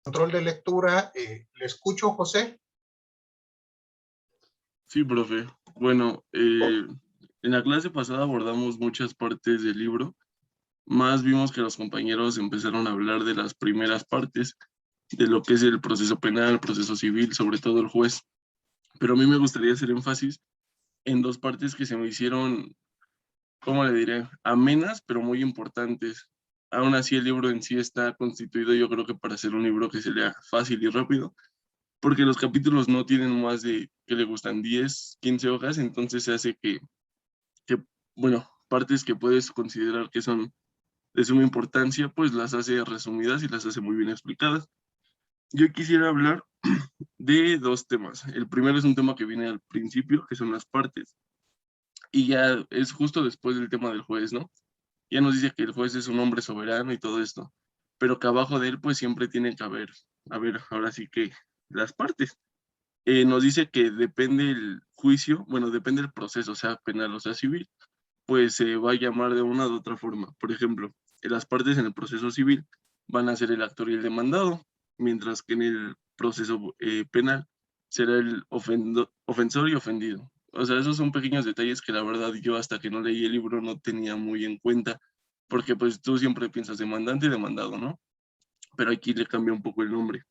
control de lectura. ¿Le escucho, José? Sí, profe. Bueno, en la clase pasada abordamos muchas partes del libro, más vimos que los compañeros empezaron a hablar de las primeras partes, de lo que es el proceso penal, el proceso civil, sobre todo el juez. Pero a mí me gustaría hacer énfasis en dos partes que se me hicieron, ¿cómo le diré? Amenas, pero muy importantes. Aún así, el libro en sí está constituido, yo creo que para ser un libro que se lea fácil y rápido, porque los capítulos no tienen más de, que le gustan, 10, 15 hojas, entonces se hace que, bueno, partes que puedes considerar que son de suma importancia, pues las hace resumidas y las hace muy bien explicadas. Yo quisiera hablar de dos temas. El primero es un tema que viene al principio, que son las partes, y ya es justo después del tema del juez, ¿no? Ya nos dice que el juez es un hombre soberano y todo esto, pero que abajo de él pues siempre tiene que haber, a ver, ahora sí que las partes. Nos dice que depende el juicio, bueno, depende el proceso, sea penal o sea civil, pues se va a llamar de una u otra forma. Por ejemplo, las partes en el proceso civil van a ser el actor y el demandado, mientras que en el proceso penal será el ofensor y ofendido. O sea, esos son pequeños detalles que la verdad yo hasta que no leí el libro no tenía muy en cuenta, porque pues tú siempre piensas demandante y demandado, ¿no? Pero aquí le cambia un poco el nombre.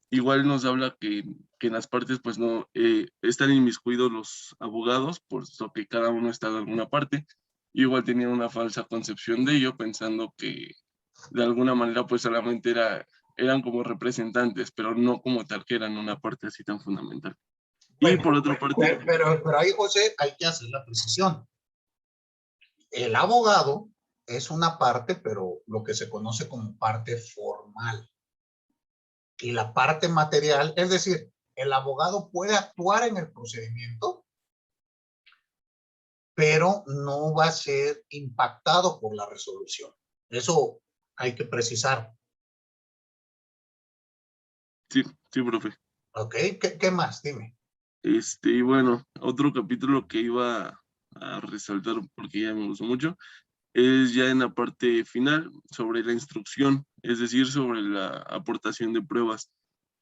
Igual nos habla que en las partes pues no están inmiscuidos los abogados, puesto que cada uno está en alguna parte. Yo igual tenía una falsa concepción de ello, pensando que de alguna manera pues solamente eran como representantes, pero no como tal que eran una parte así tan fundamental. Y Bueno, por otra parte... pero ahí, José, hay que hacer la precisión. El abogado es una parte, pero lo que se conoce como parte formal. Y la parte material, es decir, el abogado puede actuar en el procedimiento, pero no va a ser impactado por la resolución. Eso hay que precisar. Sí, sí, profe. ¿Ok? ¿Qué más? Dime. Y bueno, otro capítulo que iba a resaltar porque ya me gustó mucho es ya en la parte final sobre la instrucción, es decir, sobre la aportación de pruebas.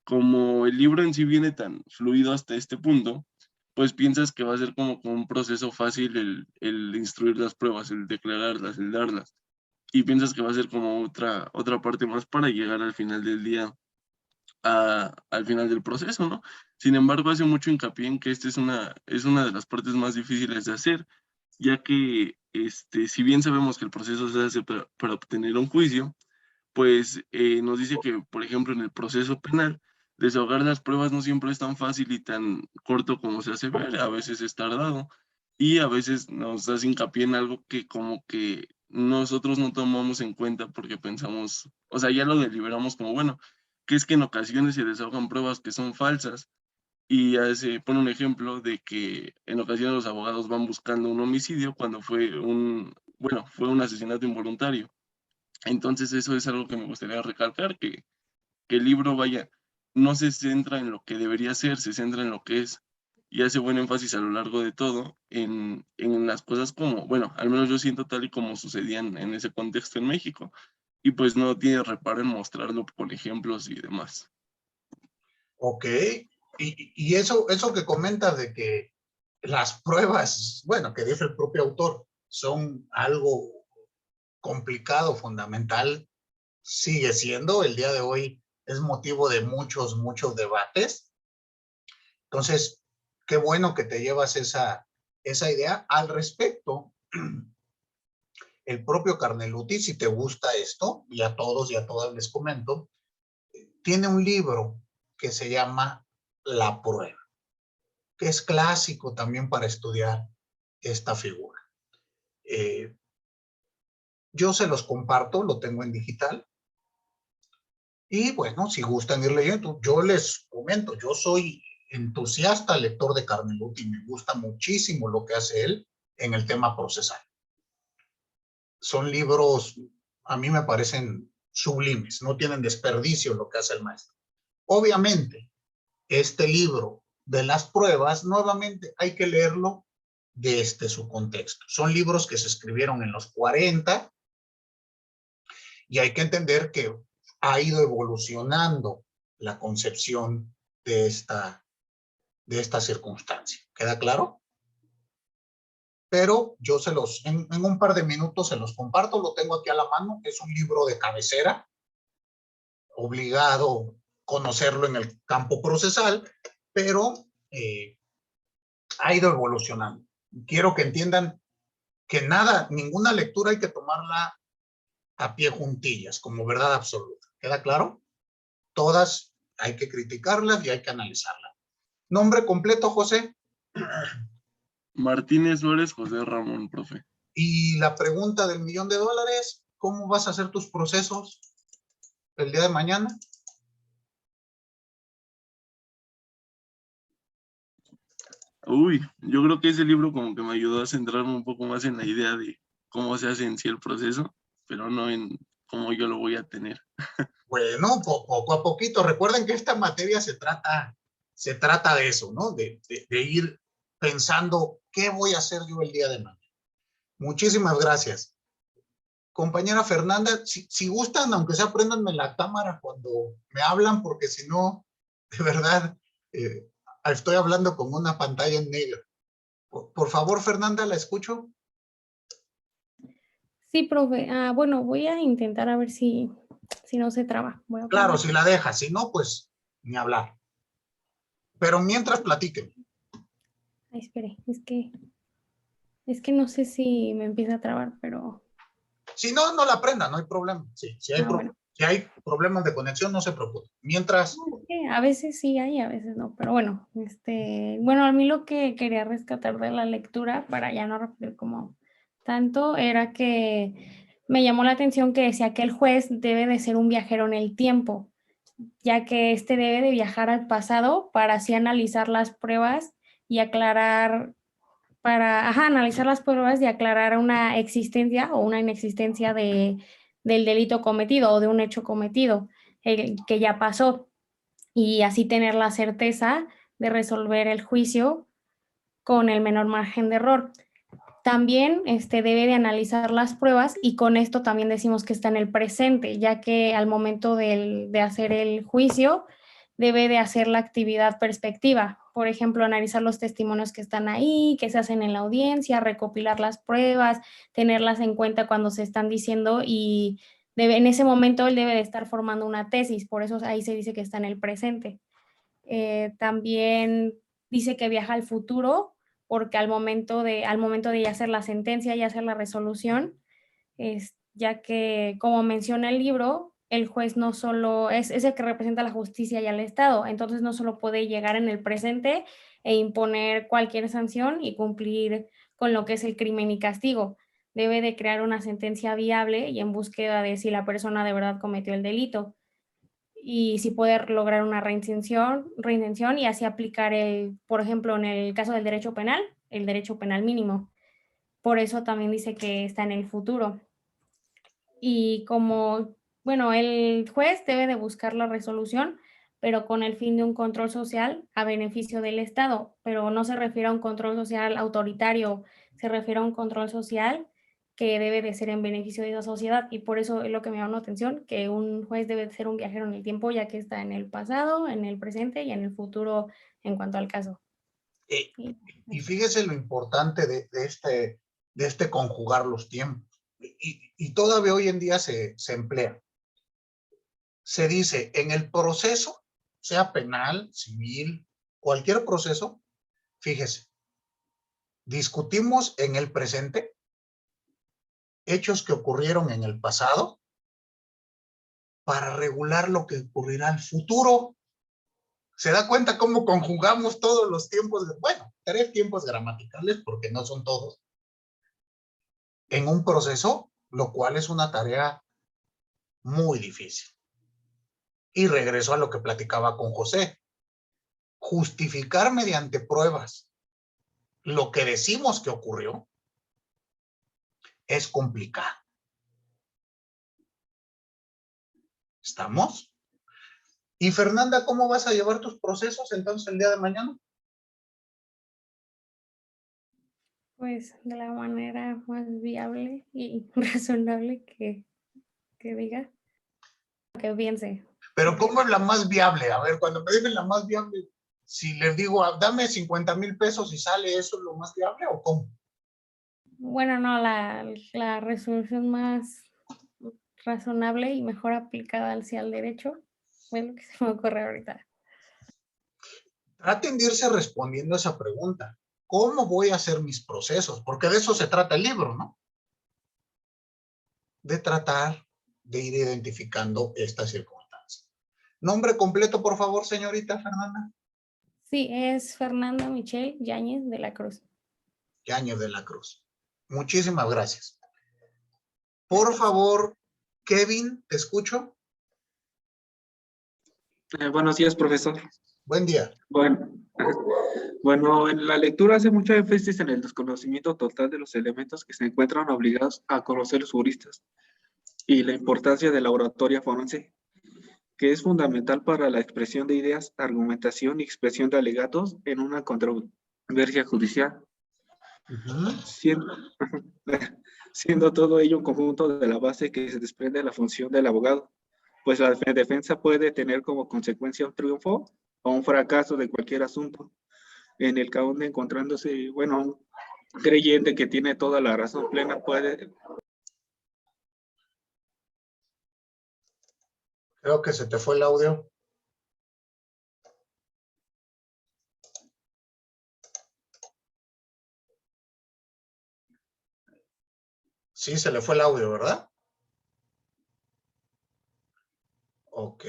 Como el libro en sí viene tan fluido hasta este punto, pues piensas que va a ser como un proceso fácil el instruir las pruebas, el declararlas, el darlas, y piensas que va a ser como otra parte más para llegar al final del día, al final del proceso, ¿no? Sin embargo, hace mucho hincapié en que esta es una de las partes más difíciles de hacer, ya que si bien sabemos que el proceso se hace para obtener un juicio, pues nos dice que, por ejemplo, en el proceso penal, desahogar las pruebas no siempre es tan fácil y tan corto como se hace ver, a veces es tardado y a veces nos hace hincapié en algo que como que nosotros no tomamos en cuenta porque pensamos, o sea, ya lo deliberamos como, bueno, que es que en ocasiones se desahogan pruebas que son falsas y ya se pone un ejemplo de que en ocasiones los abogados van buscando un homicidio cuando fue un asesinato involuntario. Entonces eso es algo que me gustaría recalcar, que el libro, vaya, no se centra en lo que debería ser, se centra en lo que es, y hace buen énfasis a lo largo de todo en las cosas como, bueno, al menos yo siento tal y como sucedían en ese contexto en México, y pues no tiene reparo en mostrarlo con ejemplos y demás. Ok. Y eso que comentas de que las pruebas, bueno, que dice el propio autor, son algo complicado, fundamental, sigue siendo, el día de hoy es motivo de muchos debates. Entonces, qué bueno que te llevas esa idea. Al respecto, el propio Carneluti, si te gusta esto, y a todos y a todas les comento, tiene un libro que se llama La prueba, que es clásico también para estudiar esta figura. Yo se los comparto, lo tengo en digital. Y bueno, si gustan ir leyendo, yo les comento, yo soy entusiasta lector de Carneluti y me gusta muchísimo lo que hace él en el tema procesal. Son libros, a mí me parecen sublimes, no tienen desperdicio lo que hace el maestro. Obviamente, este libro de las pruebas, nuevamente hay que leerlo desde su contexto. Son libros que se escribieron en los 40 y hay que entender que ha ido evolucionando la concepción de esta circunstancia. ¿Queda claro? Pero yo en un par de minutos se los comparto, lo tengo aquí a la mano, es un libro de cabecera, obligado conocerlo en el campo procesal, pero ha ido evolucionando. Quiero que entiendan que ninguna lectura hay que tomarla a pie juntillas, como verdad absoluta. ¿Queda claro? Todas hay que criticarlas y hay que analizarlas. Nombre completo, José. Martínez Suárez José Ramón, profe. Y la pregunta del $1.000.000, ¿cómo vas a hacer tus procesos el día de mañana? Uy, yo creo que ese libro como que me ayudó a centrarme un poco más en la idea de cómo se hace en sí el proceso, pero no en cómo yo lo voy a tener. Bueno, poco a poquito. Recuerden que esta materia se trata de eso, ¿no? De ir pensando qué voy a hacer yo el día de mañana. Muchísimas gracias. Compañera Fernanda, si gustan, aunque sea, préndanme la cámara cuando me hablan, porque si no, de verdad, eh, estoy hablando con una pantalla en negro. Por favor, Fernanda, ¿la escucho? Sí, profe. Bueno, voy a intentar a ver si no se traba. Voy a Claro, poner. si la deja, si no, pues ni hablar. Pero mientras platiquen. Ay, espere, es que no sé si me empieza a trabar, pero Si no, no la prenda, no hay problema. Sí, bueno. si hay problemas de conexión, no se preocupe. Mientras, No, es que a veces sí hay, a veces no, pero bueno, bueno, a mí lo que quería rescatar de la lectura, para ya no repetir como tanto, era que me llamó la atención que decía que el juez debe de ser un viajero en el tiempo, ya que debe de viajar al pasado para así analizar las pruebas y aclarar, analizar las pruebas y aclarar una existencia o una inexistencia del delito cometido o de un hecho cometido, que ya pasó, y así tener la certeza de resolver el juicio con el menor margen de error. También debe de analizar las pruebas y con esto también decimos que está en el presente, ya que al momento de hacer el juicio debe de hacer la actividad perspectiva. Por ejemplo, analizar los testimonios que están ahí, que se hacen en la audiencia, recopilar las pruebas, tenerlas en cuenta cuando se están diciendo y en ese momento él debe de estar formando una tesis, por eso ahí se dice que está en el presente. También dice que viaja al futuro porque al momento de ya hacer la sentencia y hacer la resolución, ya que, como menciona el libro, el juez no solo es el que representa la justicia y al Estado, entonces no solo puede llegar en el presente e imponer cualquier sanción y cumplir con lo que es el crimen y castigo. Debe de crear una sentencia viable y en búsqueda de si la persona de verdad cometió el delito y si puede lograr una reintención y así aplicar por ejemplo, en el caso del derecho penal, el derecho penal mínimo. Por eso también dice que está en el futuro. Y bueno, el juez debe de buscar la resolución, pero con el fin de un control social a beneficio del Estado, pero no se refiere a un control social autoritario, se refiere a un control social que debe de ser en beneficio de la sociedad, y por eso es lo que me llama la atención, que un juez debe de ser un viajero en el tiempo, ya que está en el pasado, en el presente y en el futuro en cuanto al caso. y fíjese lo importante de este conjugar los tiempos. Y todavía hoy en día se emplea. Se dice, en el proceso, sea penal, civil, cualquier proceso, fíjese, discutimos en el presente hechos que ocurrieron en el pasado para regular lo que ocurrirá en el futuro. ¿Se da cuenta cómo conjugamos todos los tiempos? Bueno, 3 tiempos gramaticales, porque no son todos, en un proceso, lo cual es una tarea muy difícil. Y regreso a lo que platicaba con José. Justificar mediante pruebas lo que decimos que ocurrió es complicado. ¿Estamos? Y Fernanda, ¿cómo vas a llevar tus procesos entonces el día de mañana? Pues de la manera más viable y razonable que diga. Que piense. Pero ¿cómo es la más viable? A ver, cuando me dicen la más viable, si les digo, dame 50,000 pesos y sale, ¿eso es lo más viable o cómo? Bueno, no, la resolución más razonable y mejor aplicada al derecho fue lo que se me ocurre ahorita. Traten de irse respondiendo esa pregunta. ¿Cómo voy a hacer mis procesos? Porque de eso se trata el libro, ¿no? De tratar de ir identificando estas circunstancias. Nombre completo, por favor, señorita Fernanda. Sí, es Fernanda Michelle Yáñez de la Cruz. Yañez de la Cruz. Muchísimas gracias. Por favor, Kevin, ¿te escucho? Buenos días, profesor. Buen día. Bueno, en la lectura hace mucho énfasis en el desconocimiento total de los elementos que se encuentran obligados a conocer los juristas y la importancia de la oratoria forense, que es fundamental para la expresión de ideas, argumentación y expresión de alegatos en una controversia judicial, siendo, siendo todo ello un conjunto de la base que se desprende de la función del abogado, pues la defensa puede tener como consecuencia un triunfo o un fracaso de cualquier asunto, en el que aún encontrándose, bueno, un creyente que tiene toda la razón plena puede... Creo que se te fue el audio. Sí, se le fue el audio, ¿verdad? Ok.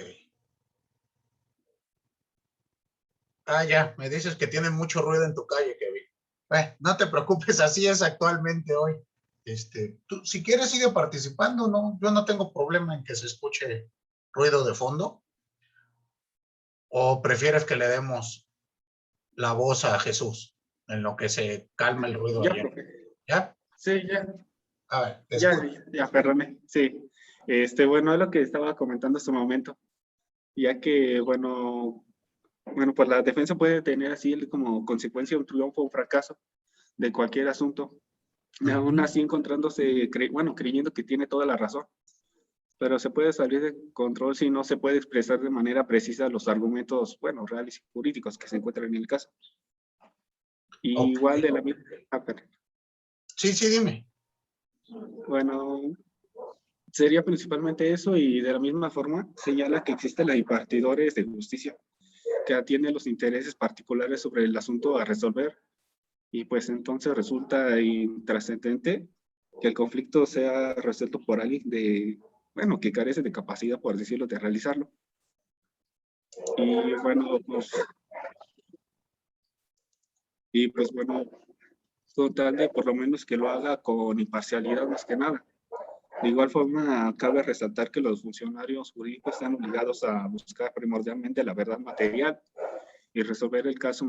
Ah, ya, me dices que tienen mucho ruido en tu calle, Kevin. No te preocupes, así es actualmente hoy. Tú, si quieres, sigue participando, ¿no? Yo no tengo problema en que se escuche ruido de fondo. ¿O prefieres que le demos la voz a Jesús en lo que se calma el ruido Ya, allá? profe. ¿Ya? Sí, ya. A ver, te Ya, escucho. ya, perdone. Sí. Bueno, es lo que estaba comentando hace un momento, ya que, bueno, pues la defensa puede tener así como consecuencia un triunfo o un fracaso de cualquier asunto, y aún así encontrándose, creyendo que tiene toda la razón, pero se puede salir de control si no se puede expresar de manera precisa los argumentos, bueno, reales y jurídicos que se encuentran en el caso. Y Ok. igual de la misma... perdón. Sí, sí, dime. Bueno, sería principalmente eso, y de la misma forma señala que existen los impartidores de justicia que atienden los intereses particulares sobre el asunto a resolver, y pues entonces resulta intrascendente que el conflicto sea resuelto por alguien bueno, que carece de capacidad, por decirlo, de realizarlo. Y pues bueno, con tal de por lo menos que lo haga con imparcialidad más que nada. De igual forma, cabe resaltar que los funcionarios jurídicos están obligados a buscar primordialmente la verdad material y resolver el caso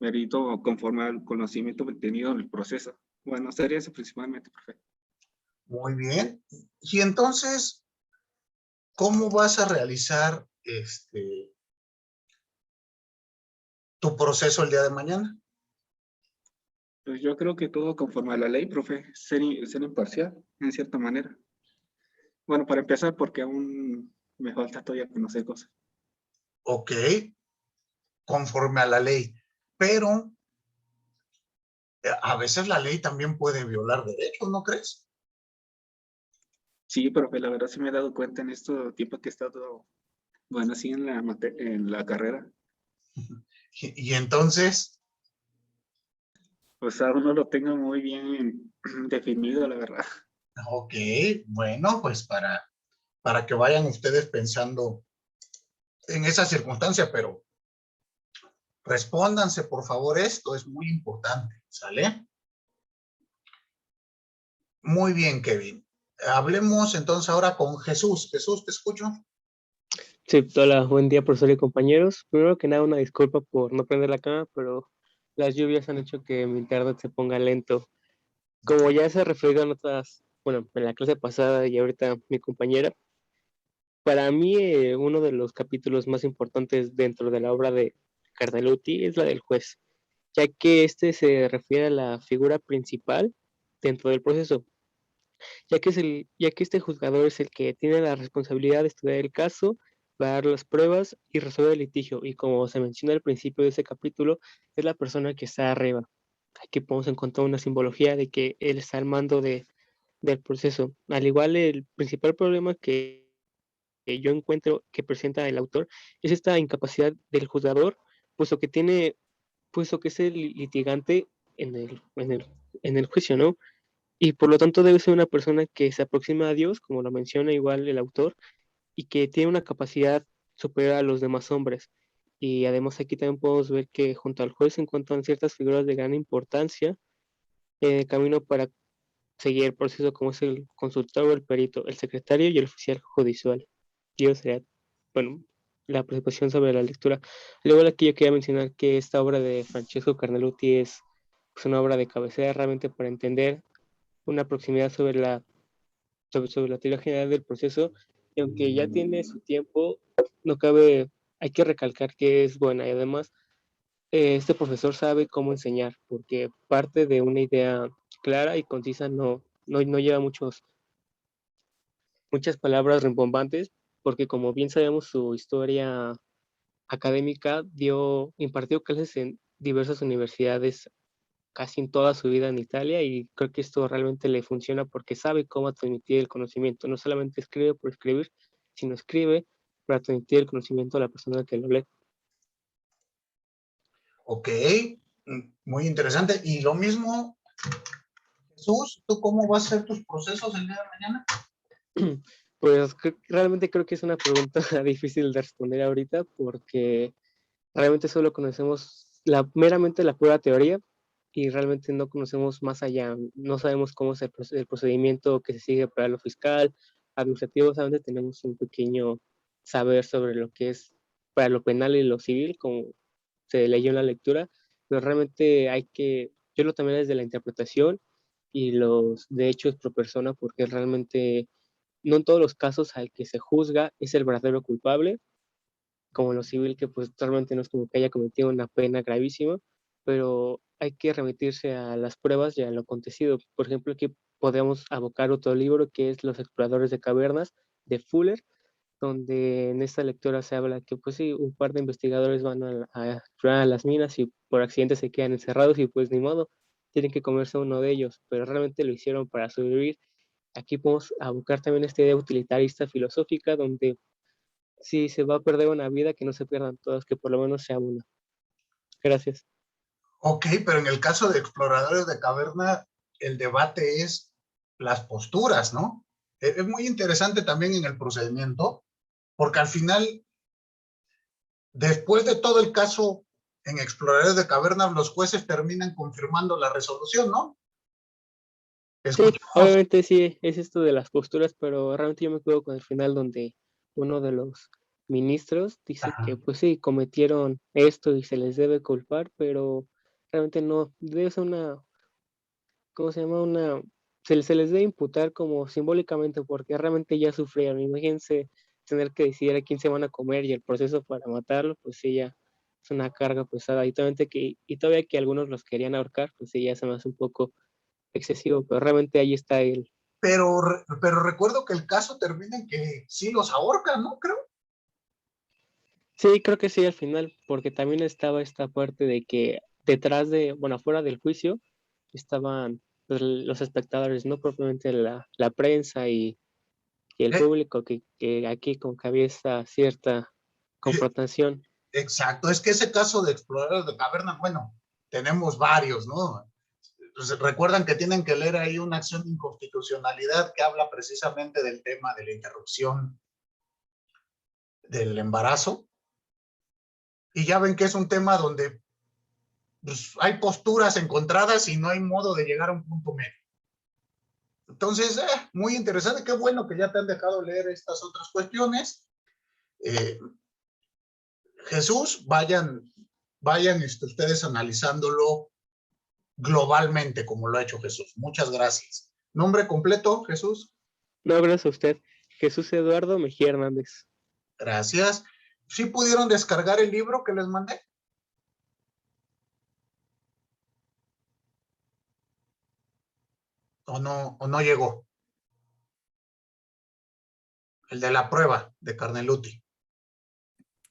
mérito conforme al conocimiento obtenido en el proceso. Bueno, sería eso principalmente, profe. Muy bien. Y entonces, ¿cómo vas a realizar tu proceso el día de mañana? Pues yo creo que todo conforme a la ley, profe, ser imparcial, en cierta manera. Bueno, para empezar, porque aún me falta todavía conocer cosas. Ok, conforme a la ley. Pero a veces la ley también puede violar derechos, ¿no crees? Sí, profe, la verdad sí me he dado cuenta en estos tiempos que he estado, bueno, así en la carrera. Y entonces, Pues aún no lo tengo muy bien definido, la verdad. ok, bueno, pues para que vayan ustedes pensando en esa circunstancia, pero respóndanse, por favor, esto es muy importante, ¿sale? Muy bien, Kevin. Hablemos entonces ahora con Jesús. Jesús, ¿te escucho? Sí, hola, buen día, profesor y compañeros. Primero que nada, una disculpa por no prender la cámara, pero las lluvias han hecho que mi internet se ponga lento. Como ya se refirió en bueno, en la clase pasada y ahorita mi compañera, para mí uno de los capítulos más importantes dentro de la obra de Cardaluti es la del juez, ya que este se refiere a la figura principal dentro del proceso. ya que este juzgador es el que tiene la responsabilidad de estudiar el caso, dar las pruebas y resolver el litigio. Y como se menciona al principio de ese capítulo, es la persona que está arriba. Aquí podemos encontrar una simbología de que él está al mando del proceso. Al igual, el principal problema que yo encuentro que presenta el autor es esta incapacidad del juzgador, puesto que tiene, puesto que es el litigante en el juicio, ¿no? Y por lo tanto debe ser una persona que se aproxima a Dios, como lo menciona igual el autor, y que tiene una capacidad superior a los demás hombres. Y además aquí también podemos ver que junto al juez se encuentran ciertas figuras de gran importancia en el camino para seguir el proceso, como es el consultor, el perito, el secretario y el oficial judicial. Y eso sería, bueno, la participación sobre la lectura. Luego aquí yo quería mencionar que esta obra de Francesco Carneluti es pues, una obra de cabecera realmente para entender una proximidad sobre la teoría general del proceso, y aunque ya tiene su tiempo, no cabe, hay que recalcar que es buena, y además este profesor sabe cómo enseñar, porque parte de una idea clara y concisa, no lleva muchas palabras rimbombantes, porque como bien sabemos su historia académica, impartió clases en diversas universidades casi en toda su vida en Italia, y creo que esto realmente le funciona porque sabe cómo transmitir el conocimiento. No solamente escribe por escribir, sino escribe para transmitir el conocimiento a la persona que lo lee. Ok, muy interesante. Y lo mismo, Jesús, ¿tú cómo vas a hacer tus procesos el día de mañana? Pues realmente creo que es una pregunta difícil de responder ahorita porque realmente solo conocemos meramente la pura teoría y realmente no conocemos más allá, no sabemos cómo es el procedimiento que se sigue para lo fiscal, administrativo, solamente tenemos un pequeño saber sobre lo que es para lo penal y lo civil, como se leyó en la lectura, pero realmente yo lo tomé desde la interpretación y los de hechos pro persona, porque realmente no en todos los casos al que se juzga es el verdadero culpable, como lo civil, que pues realmente no es como que haya cometido una pena gravísima, pero hay que remitirse a las pruebas y a lo acontecido. Por ejemplo, aquí podemos abocar otro libro que es Los exploradores de cavernas, de Fuller, donde en esta lectura se habla que pues sí, un par de investigadores van a explorar las minas y por accidente se quedan encerrados y pues ni modo, tienen que comerse a uno de ellos, pero realmente lo hicieron para sobrevivir. Aquí podemos abocar también esta idea utilitarista filosófica donde si se va a perder una vida, que no se pierdan todas, que por lo menos sea una. Gracias. Ok, pero en el caso de exploradores de caverna, el debate es las posturas, ¿no? Es muy interesante también en el procedimiento, porque al final, después de todo el caso en exploradores de caverna, los jueces terminan confirmando la resolución, ¿no? Sí, Escuchamos. obviamente sí, es esto de las posturas, pero realmente yo me quedo con el final donde uno de los ministros dice que Ajá. pues sí, cometieron esto y se les debe culpar, pero realmente no, debe ser ¿cómo se llama? Se les debe imputar como simbólicamente porque realmente ya sufrieron. Imagínense tener que decidir a quién se van a comer y el proceso para matarlo, pues sí, ya es una carga pesada. Y todavía que algunos los querían ahorcar, pues sí, ya se me hace un poco excesivo, pero realmente ahí está el... Pero recuerdo que el caso termina en que sí los ahorcan, ¿no? Creo. Sí, creo que sí al final, porque también estaba esta parte de que bueno, afuera del juicio estaban pues, los espectadores, no propiamente la prensa y el Eh, público, que aquí como que había esta cierta eh, confrontación. exacto, es que ese caso de exploradores de caverna, bueno, tenemos varios, ¿no? Entonces, recuerdan que tienen que leer ahí una acción de inconstitucionalidad que habla precisamente del tema de la interrupción del embarazo. Y ya ven que es un tema donde pues, hay posturas encontradas y no hay modo de llegar a un punto medio. Entonces, muy interesante, qué bueno que ya te han dejado leer estas otras cuestiones. Eh, Jesús, vayan ustedes analizándolo globalmente como lo ha hecho Jesús. Muchas gracias. Nombre completo, Jesús. No, gracias a usted. Jesús Eduardo Mejía Hernández. Gracias. ¿Sí pudieron descargar el libro que les mandé? ¿O no llegó? El de la prueba de Carneluti.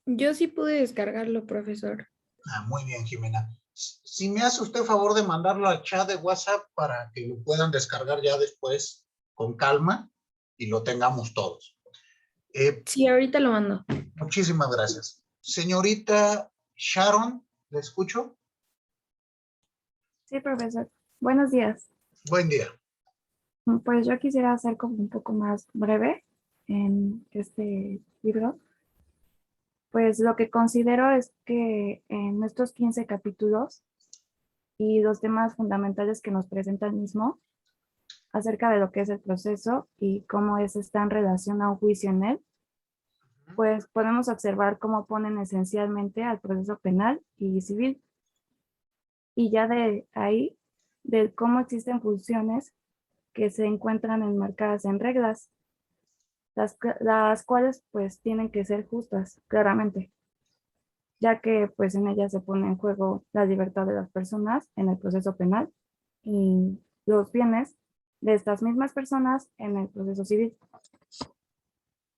Yo sí pude descargarlo, profesor. Ah, muy bien, Jimena. Si me hace usted favor de mandarlo al chat de WhatsApp para que lo puedan descargar ya después con calma y lo tengamos todos. Sí, ahorita lo mando. Muchísimas gracias. Señorita Sharon, ¿le escucho? Sí, profesor. Buenos días. Buen día. Pues yo quisiera ser como un poco más breve en este libro. Pues lo que considero es que en estos 15 capítulos y los temas fundamentales que nos presenta el mismo acerca de lo que es el proceso y cómo está en relación a un juicio en él, pues podemos observar cómo ponen esencialmente al proceso penal y civil. Y ya de ahí, de cómo existen funciones que se encuentran enmarcadas en reglas, las cuales pues tienen que ser justas, claramente, ya que pues en ellas se pone en juego la libertad de las personas en el proceso penal y los bienes de estas mismas personas en el proceso civil.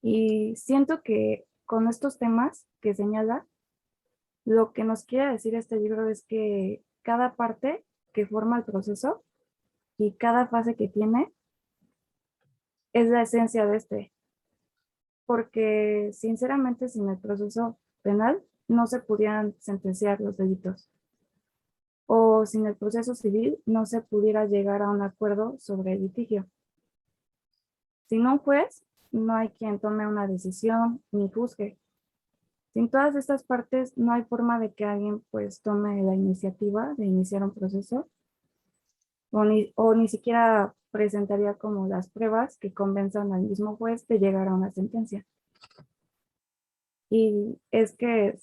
Y siento que con estos temas que señala, lo que nos quiere decir este libro es que cada parte que forma el proceso y cada fase que tiene es la esencia de este, porque sinceramente sin el proceso penal no se pudieran sentenciar los delitos, o sin el proceso civil no se pudiera llegar a un acuerdo sobre el litigio. Sin un juez no hay quien tome una decisión ni juzgue. Sin todas estas partes no hay forma de que alguien pues tome la iniciativa de iniciar un proceso o ni siquiera presentaría como las pruebas que convenzan al mismo juez de llegar a una sentencia. Y es que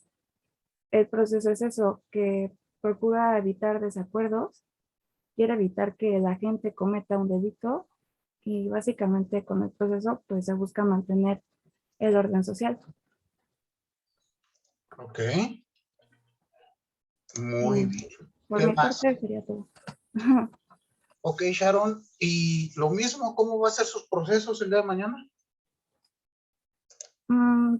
el proceso es eso, que procura evitar desacuerdos, quiere evitar que la gente cometa un delito y básicamente con el proceso pues se busca mantener el orden social. Ok. Muy Y bien. por ¿Qué mi más? parte sería todo. Ok, Sharon. ¿Y lo mismo, cómo va a ser sus procesos el día de mañana? Mm,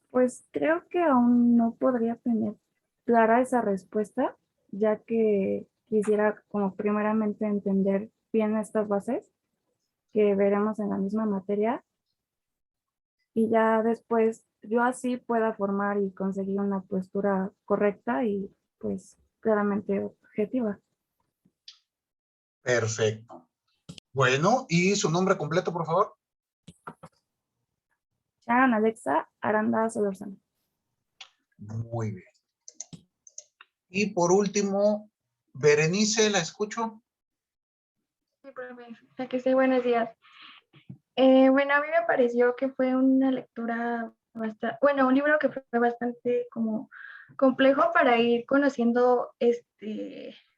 Pues creo que aún no podría tener clara esa respuesta, ya que quisiera como primeramente entender bien estas bases que veremos en la misma materia y ya después yo así pueda formar y conseguir una postura correcta y pues claramente objetiva. Perfecto. Bueno, ¿y su nombre completo, por favor? Sharon Alexa Aranda Solorzano. Muy bien. Y por último, Berenice, ¿la escucho? Sí, profe. Aquí estoy, buenos días. Bueno, a mí me pareció que fue una lectura bastante, bueno, un libro que fue bastante como complejo para ir conociendo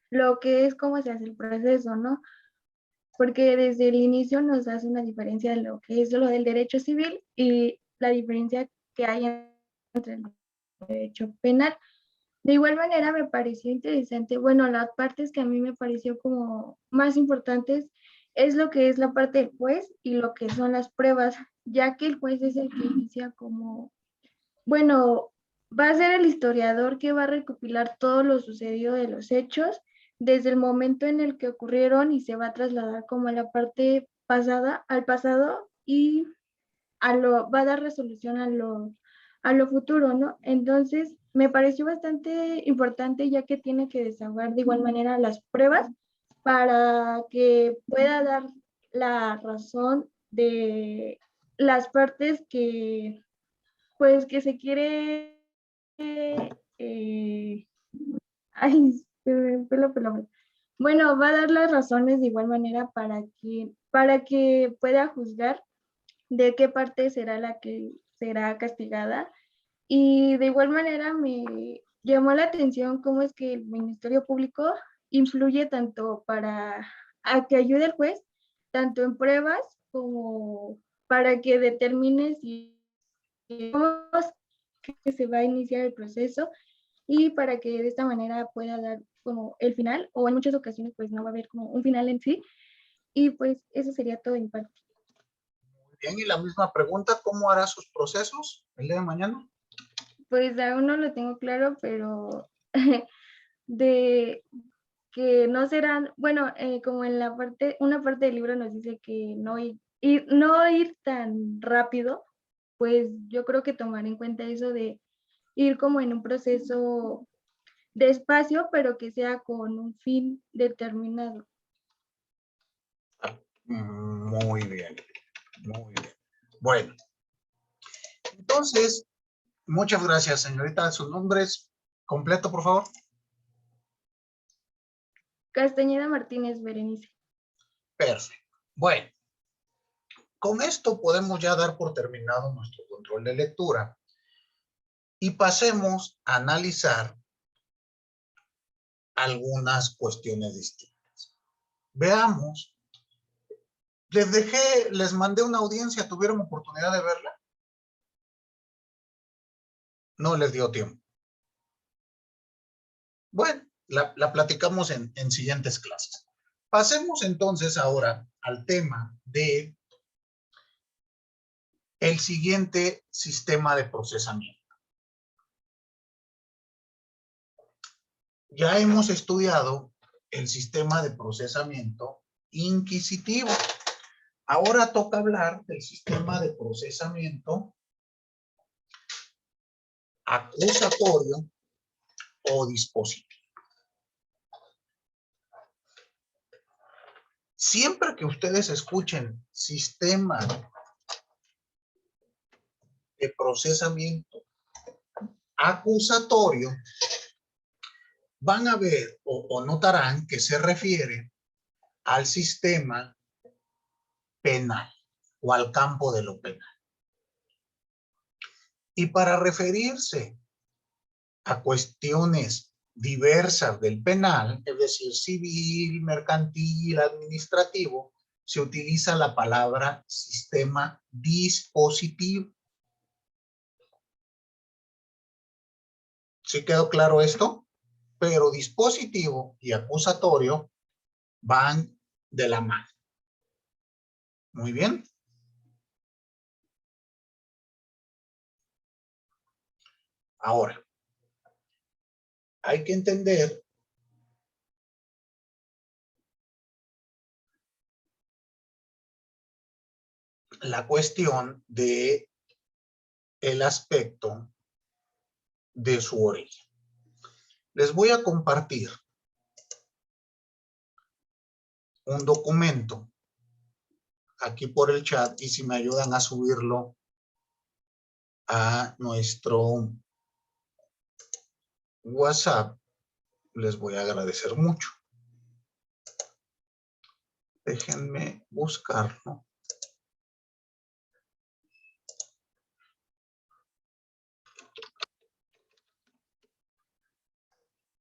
lo que es, cómo se hace el proceso, ¿no? Porque desde el inicio nos hace una diferencia de lo que es lo del derecho civil y la diferencia que hay entre el derecho penal. De igual manera me pareció interesante, bueno, las partes que a mí me pareció como más importantes es lo que es la parte del juez y lo que son las pruebas, ya que el juez es el que inicia como, bueno, va a ser el historiador que va a recopilar todo lo sucedido de los hechos desde el momento en el que ocurrieron y se va a trasladar como a la parte pasada, al pasado y va a dar resolución a lo futuro, ¿no? Entonces, me pareció bastante importante ya que tiene que desahogar de igual manera las pruebas para que pueda dar la razón de las partes que, pues, que se quiere, ay, se me fue la palabra. Bueno, va a dar las razones de igual manera para que pueda juzgar de qué parte será la que será castigada. Y de igual manera me llamó la atención cómo es que el Ministerio Público influye tanto para a que ayude al juez, tanto en pruebas como para que determine si que se va a iniciar el proceso y para que de esta manera pueda dar como el final o en muchas ocasiones pues no va a haber como un final en sí y pues eso sería todo en parte. Bien, y la misma pregunta, ¿cómo hará sus procesos el día de mañana? Pues aún no lo tengo claro, pero de que no serán, bueno, como en la parte, una parte del libro nos dice que no ir tan rápido, pues yo creo que tomar en cuenta eso de ir como en un proceso despacio, pero que sea con un fin determinado. Muy bien, muy bien. Bueno, entonces, muchas gracias, señorita. ¿Su nombre es completo, por favor? Castañeda Martínez Berenice. Perfecto. Bueno, con esto podemos ya dar por terminado nuestro control de lectura y pasemos a analizar algunas cuestiones distintas. Veamos. Les mandé una audiencia, ¿tuvieron oportunidad de verla? No les dio tiempo. Bueno, la platicamos en siguientes clases. Pasemos entonces ahora al tema de el siguiente sistema de procesamiento. Ya hemos estudiado el sistema de procesamiento inquisitivo. Ahora toca hablar del sistema de procesamiento acusatorio o dispositivo. Siempre que ustedes escuchen sistema de procesamiento acusatorio, van a ver o notarán que se refiere al sistema penal o al campo de lo penal. Y para referirse a cuestiones diversas del penal, es decir, civil, mercantil, administrativo, se utiliza la palabra sistema dispositivo. ¿Sí quedó claro esto? Pero dispositivo y acusatorio van de la mano. Muy bien. Ahora, hay que entender la cuestión de el aspecto de su origen. Les voy a compartir un documento aquí por el chat y si me ayudan a subirlo a nuestro WhatsApp, les voy a agradecer mucho. Déjenme buscarlo.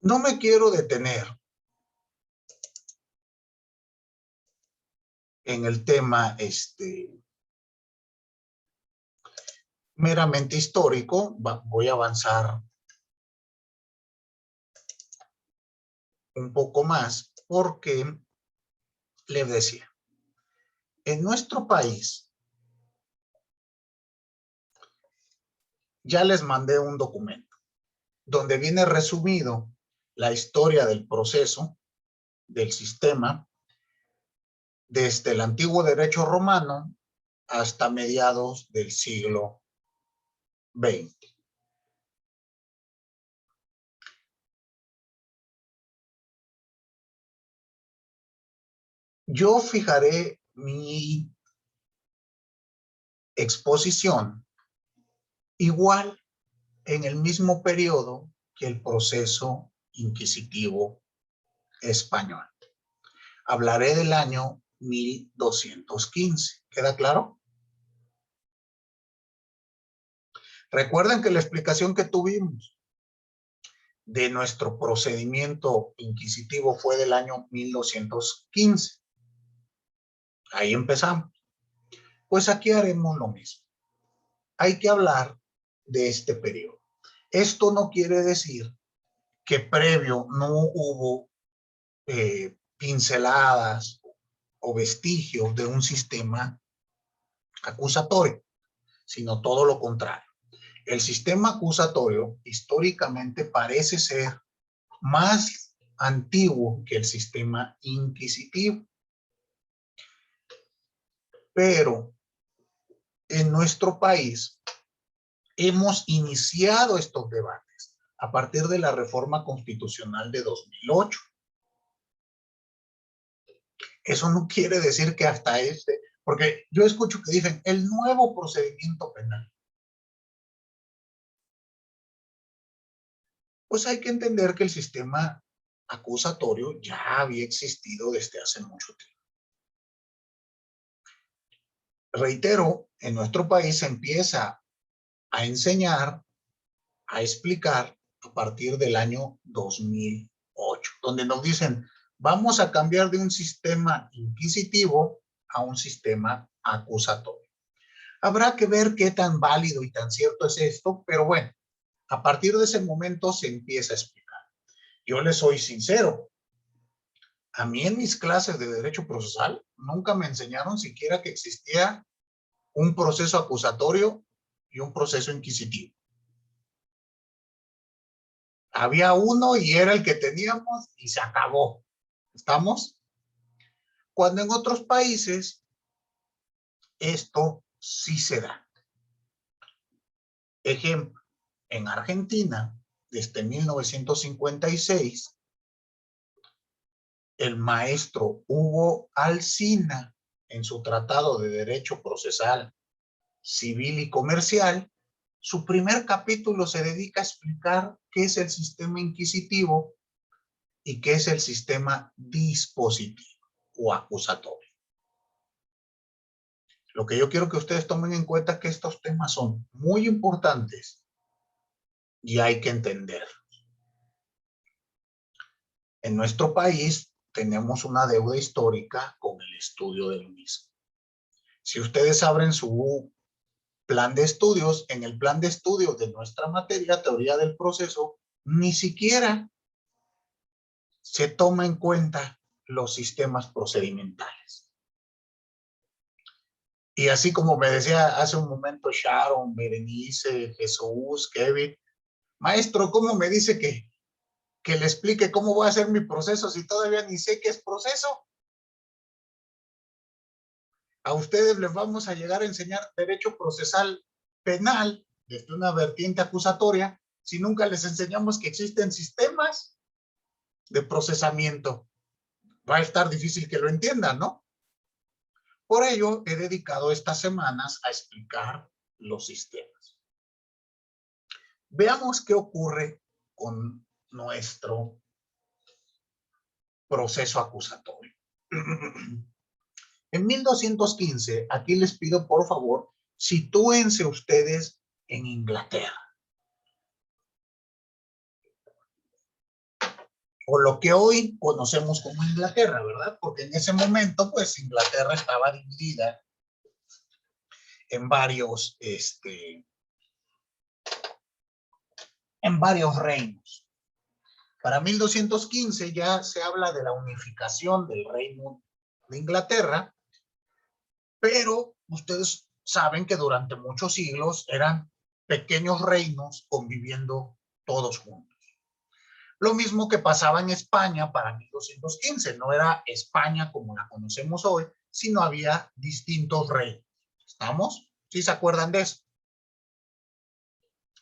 No me quiero detener en el tema meramente histórico. Voy a avanzar un poco más porque les decía, en nuestro país ya les mandé un documento donde viene resumido la historia del proceso del sistema desde el antiguo derecho romano hasta mediados del siglo XX. Yo fijaré mi exposición igual en el mismo periodo que el proceso inquisitivo español. Hablaré del año 1215. ¿Queda claro? Recuerden que la explicación que tuvimos de nuestro procedimiento inquisitivo fue del año 1215. Ahí empezamos. Pues aquí haremos lo mismo. Hay que hablar de este periodo. Esto no quiere decir que previo no hubo pinceladas o vestigios de un sistema acusatorio, sino todo lo contrario. El sistema acusatorio históricamente parece ser más antiguo que el sistema inquisitivo. Pero en nuestro país hemos iniciado estos debates a partir de la reforma constitucional de 2008. Eso no quiere decir que hasta porque yo escucho que dicen el nuevo procedimiento penal. Pues hay que entender que el sistema acusatorio ya había existido desde hace mucho tiempo. Reitero, en nuestro país se empieza a enseñar, a explicar a partir del año 2008, donde nos dicen, vamos a cambiar de un sistema inquisitivo a un sistema acusatorio. Habrá que ver qué tan válido y tan cierto es esto, pero bueno, a partir de ese momento se empieza a explicar. Yo les soy sincero, a mí en mis clases de derecho procesal nunca me enseñaron siquiera que existía un proceso acusatorio y un proceso inquisitivo. Había uno y era el que teníamos y se acabó. ¿Estamos? Cuando en otros países esto sí se da. Ejemplo, en Argentina, desde 1956, el maestro Hugo Alsina, en su Tratado de Derecho Procesal, Civil y Comercial, su primer capítulo se dedica a explicar qué es el sistema inquisitivo y qué es el sistema dispositivo o acusatorio. Lo que yo quiero que ustedes tomen en cuenta es que estos temas son muy importantes y hay que entenderlos. En nuestro país tenemos una deuda histórica con el estudio del mismo. Si ustedes abren su plan de estudios, en el plan de estudios de nuestra materia, teoría del proceso, ni siquiera se toma en cuenta los sistemas procedimentales. Y así como me decía hace un momento Sharon, Berenice, Jesús, Kevin, maestro, ¿cómo me dice que le explique cómo voy a hacer mi proceso si todavía ni sé qué es proceso? A ustedes les vamos a llegar a enseñar derecho procesal penal desde una vertiente acusatoria si nunca les enseñamos que existen sistemas de procesamiento. Va a estar difícil que lo entiendan, ¿no? Por ello, he dedicado estas semanas a explicar los sistemas. Veamos qué ocurre con nuestro proceso acusatorio. En 1215, aquí les pido por favor, sitúense ustedes en Inglaterra. O lo que hoy conocemos como Inglaterra, ¿verdad? Porque en ese momento, pues, Inglaterra estaba dividida en varios reinos. Para 1215 ya se habla de la unificación del reino de Inglaterra, pero ustedes saben que durante muchos siglos eran pequeños reinos conviviendo todos juntos. Lo mismo que pasaba en España para 1215, no era España como la conocemos hoy, sino había distintos reinos. ¿Estamos? ¿Sí se acuerdan de eso?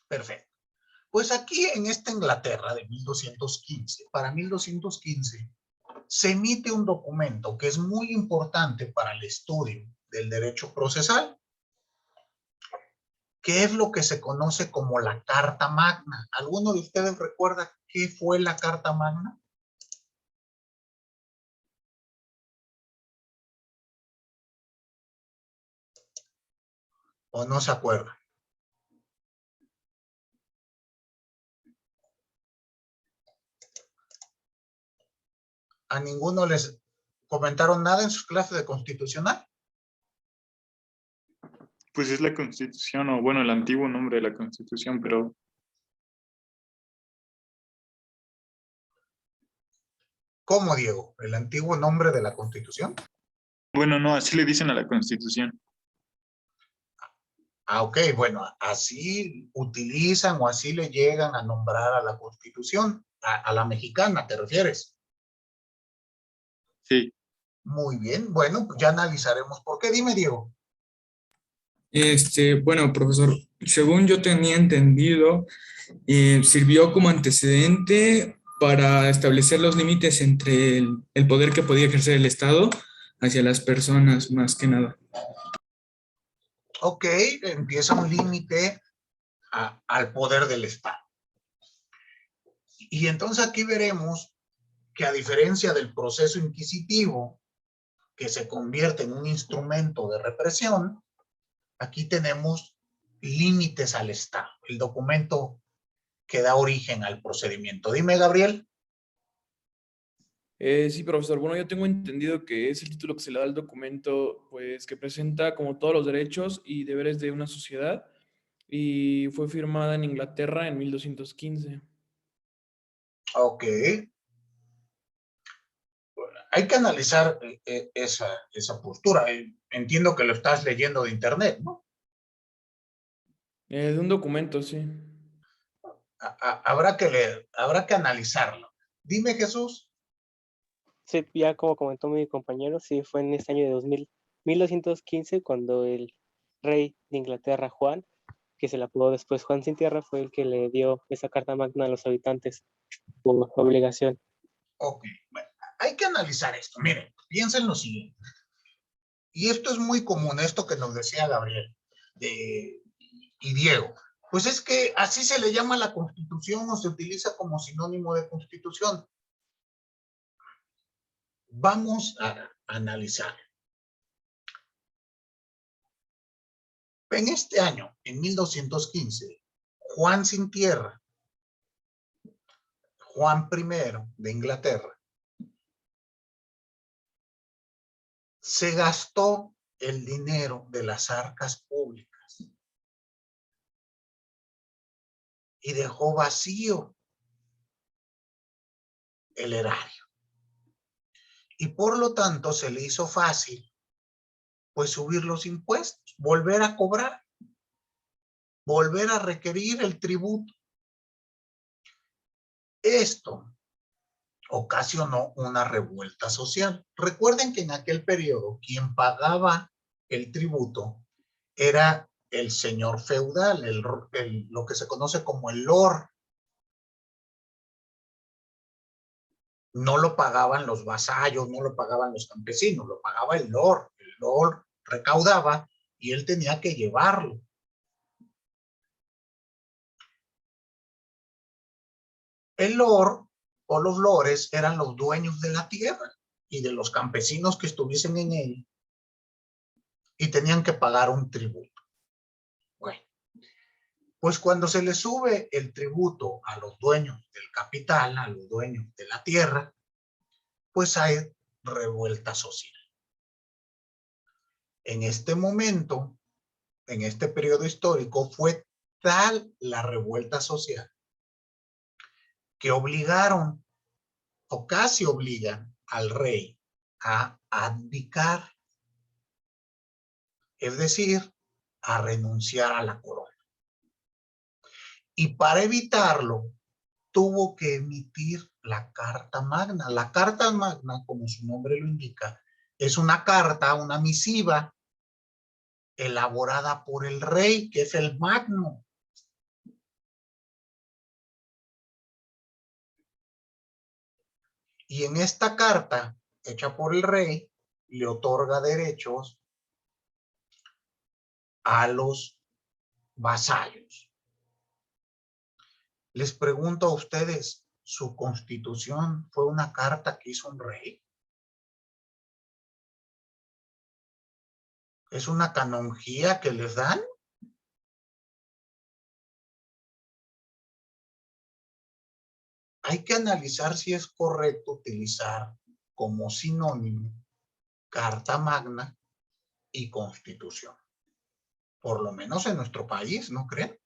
Perfecto. Pues aquí en esta Inglaterra de 1215, para 1215, se emite un documento que es muy importante para el estudio del derecho procesal, que es lo que se conoce como la Carta Magna. ¿Alguno de ustedes recuerda qué fue la Carta Magna? ¿O no se acuerdan? ¿A ninguno les comentaron nada en sus clases de constitucional? Pues es la Constitución, o bueno, el antiguo nombre de la Constitución, pero... ¿Cómo, Diego? ¿El antiguo nombre de la Constitución? Bueno, no, así le dicen a la Constitución. Ah, ok, bueno, así utilizan o así le llegan a nombrar a la Constitución, a la mexicana, ¿te refieres? Sí. Muy bien, bueno, pues ya analizaremos por qué. Dime, Diego. Bueno, profesor, según yo tenía entendido, sirvió como antecedente para establecer los límites entre el poder que podía ejercer el Estado hacia las personas, más que nada. Ok, empieza un límite al poder del Estado. Y entonces aquí veremos que a diferencia del proceso inquisitivo, que se convierte en un instrumento de represión, aquí tenemos límites al Estado, el documento que da origen al procedimiento. Dime, Gabriel. Sí, profesor. Bueno, yo tengo entendido que es el título que se le da al documento, pues que presenta como todos los derechos y deberes de una sociedad y fue firmada en Inglaterra en 1215. Ok. Hay que analizar esa postura. Entiendo que lo estás leyendo de internet, ¿no? De un documento, sí. Habrá que leer, habrá que analizarlo. Dime, Jesús. Sí, ya como comentó mi compañero, sí, fue en este año de 1215 cuando el rey de Inglaterra, Juan, que se le apodó después Juan sin tierra, fue el que le dio esa carta magna a los habitantes por obligación. Ok, bueno, hay que analizar esto. Miren, piensen lo siguiente. Y esto es muy común, esto que nos decía Gabriel y Diego. Pues es que así se le llama a la Constitución o se utiliza como sinónimo de Constitución. Vamos a analizar. En este año, en 1215, Juan sin tierra, Juan I de Inglaterra, se gastó el dinero de las arcas públicas y dejó vacío el erario. Y por lo tanto se le hizo fácil pues subir los impuestos, volver a cobrar, volver a requerir el tributo. Esto ocasionó una revuelta social. Recuerden que en aquel periodo quien pagaba el tributo era el señor feudal, lo que se conoce como el lord. No lo pagaban los vasallos, no lo pagaban los campesinos, lo pagaba el lord. El lord recaudaba y él tenía que llevarlo. El lord o los lores eran los dueños de la tierra y de los campesinos que estuviesen en él y tenían que pagar un tributo. Bueno, pues cuando se le sube el tributo a los dueños del capital, a los dueños de la tierra, pues hay revuelta social. En este momento, en este periodo histórico, fue tal la revuelta social que obligaron o casi obligan al rey a abdicar, es decir, a renunciar a la corona. Y para evitarlo, tuvo que emitir la Carta Magna. La Carta Magna, como su nombre lo indica, es una carta, una misiva elaborada por el rey, que es el magno. Y en esta carta, hecha por el rey, le otorga derechos a los vasallos. Les pregunto a ustedes, ¿su constitución fue una carta que hizo un rey? ¿Es una canonjía que les dan? Hay que analizar si es correcto utilizar como sinónimo Carta Magna y Constitución. Por lo menos en nuestro país, ¿no creen?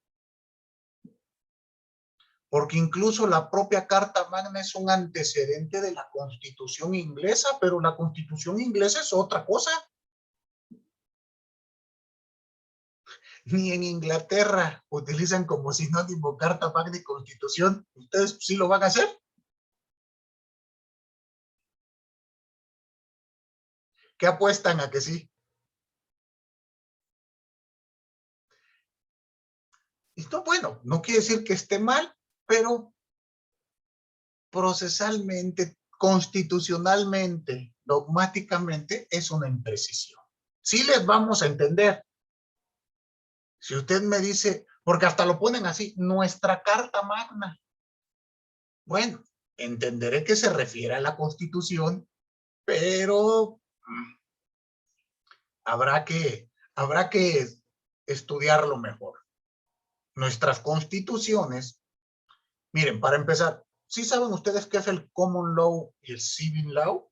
Porque incluso la propia Carta Magna es un antecedente de la Constitución inglesa, pero la Constitución inglesa es otra cosa. Ni en Inglaterra utilizan como sinónimo Carta Magna y Constitución. ¿Ustedes sí lo van a hacer? ¿Qué apuestan a que sí? Esto, bueno, no quiere decir que esté mal, pero procesalmente, constitucionalmente, dogmáticamente, es una imprecisión. Sí les vamos a entender. Si usted me dice, porque hasta lo ponen así, nuestra Carta Magna. Bueno, entenderé que se refiere a la Constitución, pero habrá que estudiarlo mejor. Nuestras constituciones, miren, para empezar, ¿sí saben ustedes qué es el Common Law y el Civil Law?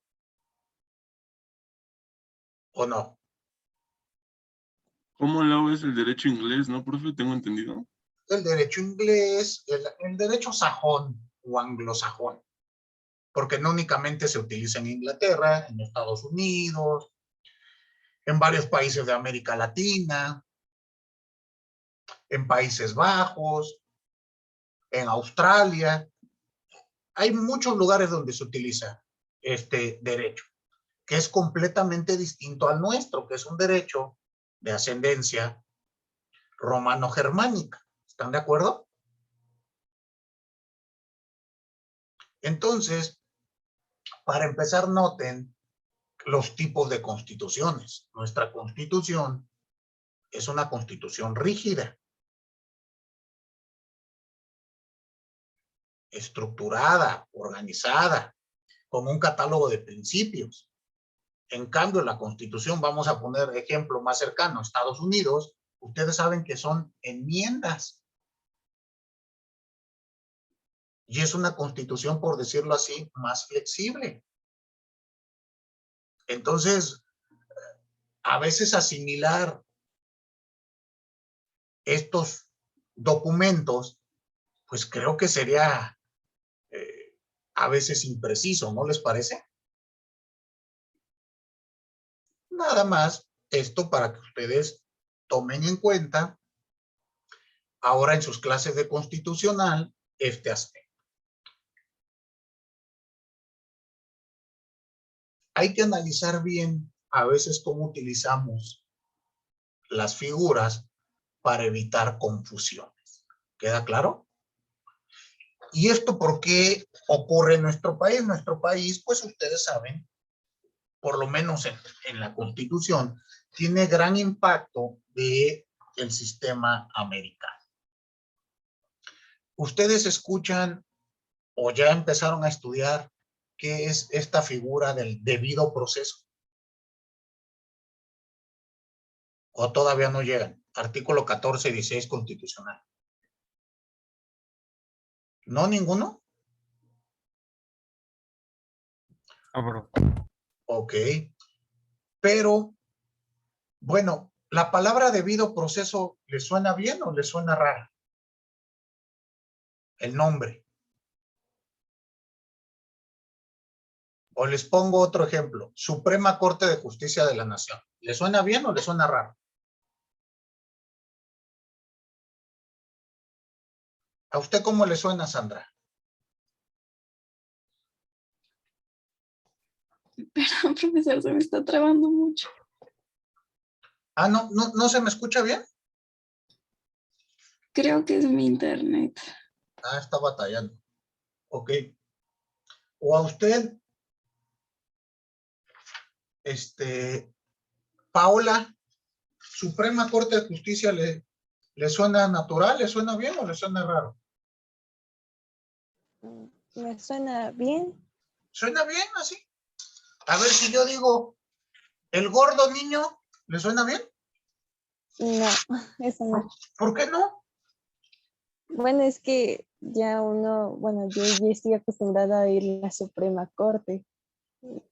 ¿O no? Common law es el derecho inglés, ¿no, profe? Tengo entendido. El derecho inglés, el derecho sajón o anglosajón, porque no únicamente se utiliza en Inglaterra, en Estados Unidos, en varios países de América Latina, en Países Bajos, en Australia. Hay muchos lugares donde se utiliza este derecho, que es completamente distinto al nuestro, que es un derecho de ascendencia romano-germánica. ¿Están de acuerdo? Entonces, para empezar, noten los tipos de constituciones. Nuestra constitución es una constitución rígida, estructurada, organizada, con un catálogo de principios. En cambio, la Constitución, vamos a poner ejemplo más cercano, Estados Unidos, ustedes saben que son enmiendas. Y es una Constitución, por decirlo así, más flexible. Entonces, a veces asimilar estos documentos, pues creo que sería a veces impreciso, ¿no les parece? Nada más esto para que ustedes tomen en cuenta ahora en sus clases de constitucional este aspecto. Hay que analizar bien a veces cómo utilizamos las figuras para evitar confusiones. ¿Queda claro? ¿Y esto por qué ocurre en nuestro país? Nuestro país, pues ustedes saben, por lo menos en la Constitución, tiene gran impacto del sistema americano. Ustedes escuchan o ya empezaron a estudiar qué es esta figura del debido proceso. ¿O todavía no llegan? Artículo 14 y 16 constitucional. ¿No ninguno? Ok. Pero, bueno, ¿la palabra debido proceso le suena bien o le suena rara? El nombre. O les pongo otro ejemplo. Suprema Corte de Justicia de la Nación. ¿Le suena bien o le suena raro? ¿A usted cómo le suena, Sandra? Perdón, profesor, se me está trabando mucho. Ah, ¿no se me escucha bien? Creo que es mi internet. Ah, está batallando. Ok. O a usted, Paola, Suprema Corte de Justicia, ¿le suena natural, le suena bien o le suena raro? Me suena bien. ¿Suena bien así? A ver si yo digo, ¿el gordo niño le suena bien? No, eso no. ¿Por qué no? Bueno, es que ya yo ya estoy acostumbrada a ir a la Suprema Corte.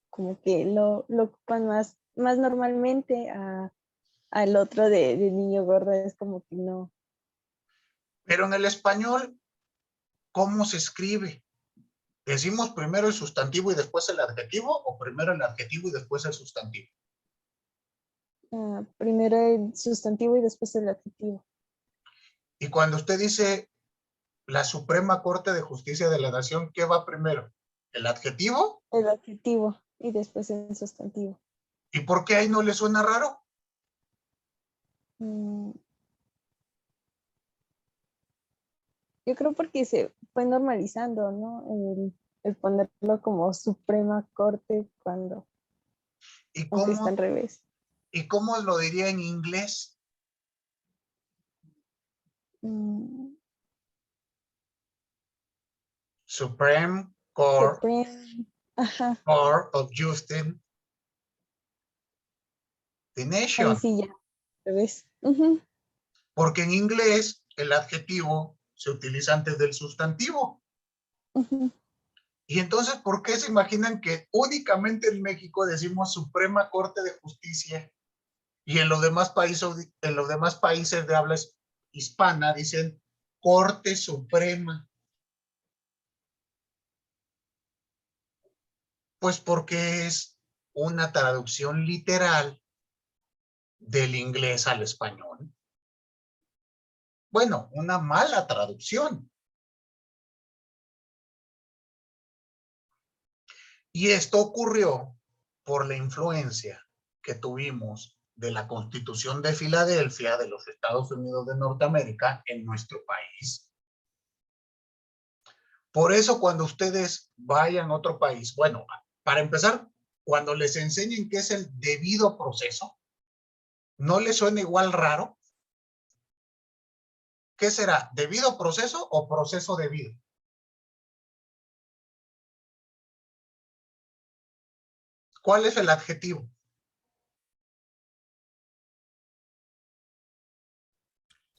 Como que lo ocupan más normalmente al otro de niño gordo, es como que no. Pero en el español, ¿cómo se escribe? ¿Decimos primero el sustantivo y después el adjetivo o primero el adjetivo y después el sustantivo? primero el sustantivo y después el adjetivo. Y cuando usted dice la Suprema Corte de Justicia de la Nación, ¿qué va primero? ¿El adjetivo? El adjetivo y después el sustantivo. ¿Y por qué ahí no le suena raro? Yo creo porque se fue normalizando, ¿no? El ponerlo como Suprema Corte cuando ¿Y aunque está al revés. ¿Y cómo lo diría en inglés? Supreme Court, Ajá. Court of Justice, the Nation. Ahí sí ya, al revés. Porque en inglés el adjetivo se utiliza antes del sustantivo. Y entonces, ¿por qué se imaginan que únicamente en México decimos Suprema Corte de Justicia y en los demás países de habla hispana dicen Corte Suprema? Pues porque es una traducción literal del inglés al español. Bueno, una mala traducción. Y esto ocurrió por la influencia que tuvimos de la Constitución de Filadelfia de los Estados Unidos de Norteamérica en nuestro país. Por eso cuando ustedes vayan a otro país, bueno, para empezar, cuando les enseñen qué es el debido proceso, ¿no les suena igual raro? ¿Qué será? ¿Debido proceso o proceso debido? ¿Cuál es el adjetivo?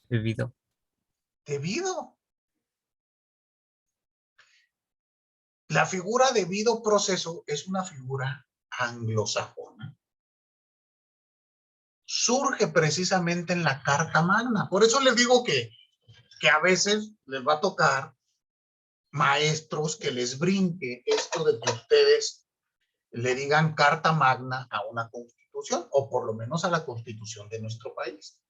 Debido. Debido. La figura debido proceso es una figura anglosajona. Surge precisamente en la Carta Magna. Por eso les digo que a veces les va a tocar maestros que les brinque esto de que ustedes le digan Carta Magna a una constitución, o por lo menos a la constitución de nuestro país.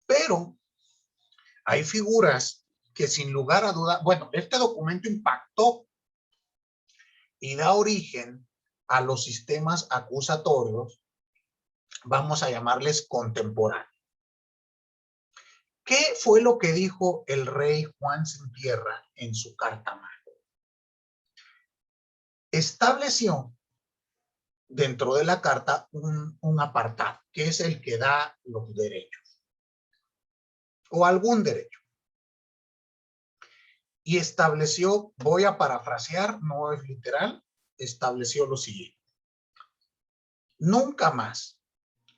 Pero hay figuras que sin lugar a duda, bueno, este documento impactó y da origen a los sistemas acusatorios, vamos a llamarles contemporáneos. ¿Qué fue lo que dijo el rey Juan Sin Tierra en su Carta Magna? Estableció dentro de la carta un apartado, que es el que da los derechos, o algún derecho. Y estableció, voy a parafrasear, no es literal, estableció lo siguiente. Nunca más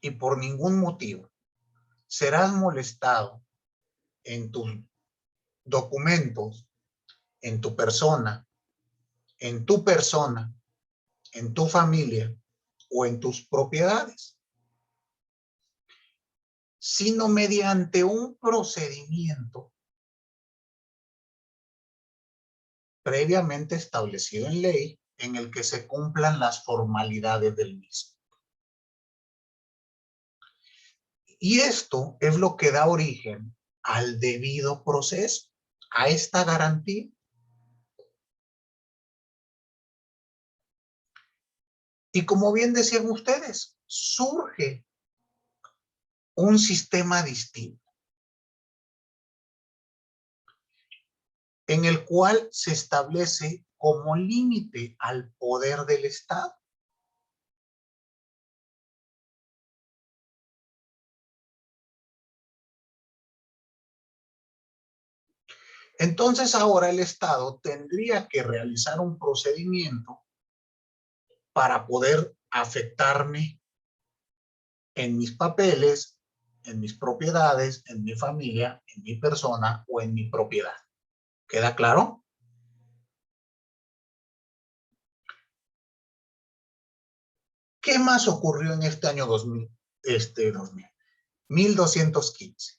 y por ningún motivo serás molestado en tus documentos, en tu persona, en tu familia o en tus propiedades, sino mediante un procedimiento previamente establecido en ley en el que se cumplan las formalidades del mismo. Y esto es lo que da origen al debido proceso, a esta garantía. Y como bien decían ustedes, surge un sistema distinto en el cual se establece como límite al poder del Estado. Entonces ahora el Estado tendría que realizar un procedimiento para poder afectarme en mis papeles, en mis propiedades, en mi familia, en mi persona o en mi propiedad. ¿Queda claro? ¿Qué más ocurrió en este año 1215?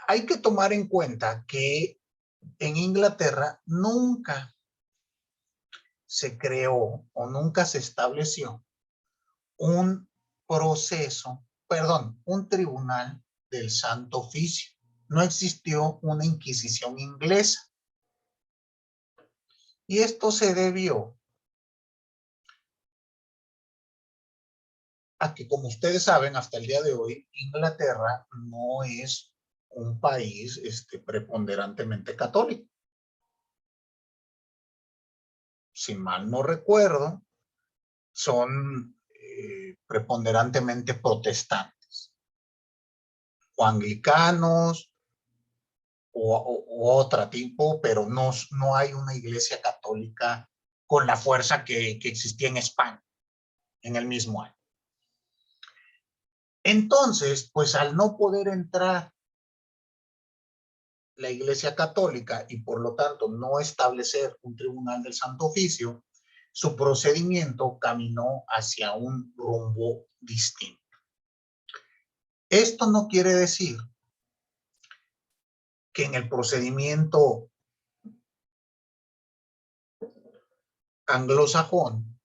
Hay que tomar en cuenta que en Inglaterra nunca se creó o nunca se estableció un proceso, perdón, un tribunal del Santo Oficio. No existió una Inquisición inglesa. Y esto se debió a que, como ustedes saben, hasta el día de hoy, Inglaterra no es un país preponderantemente católico. Si mal no recuerdo, son preponderantemente protestantes o anglicanos o otro tipo, pero no hay una iglesia católica con la fuerza que existía en España en el mismo año. Entonces, pues al no poder entrar la Iglesia Católica y por lo tanto no establecer un tribunal del Santo Oficio, su procedimiento caminó hacia un rumbo distinto. Esto no quiere decir que en el procedimiento anglosajón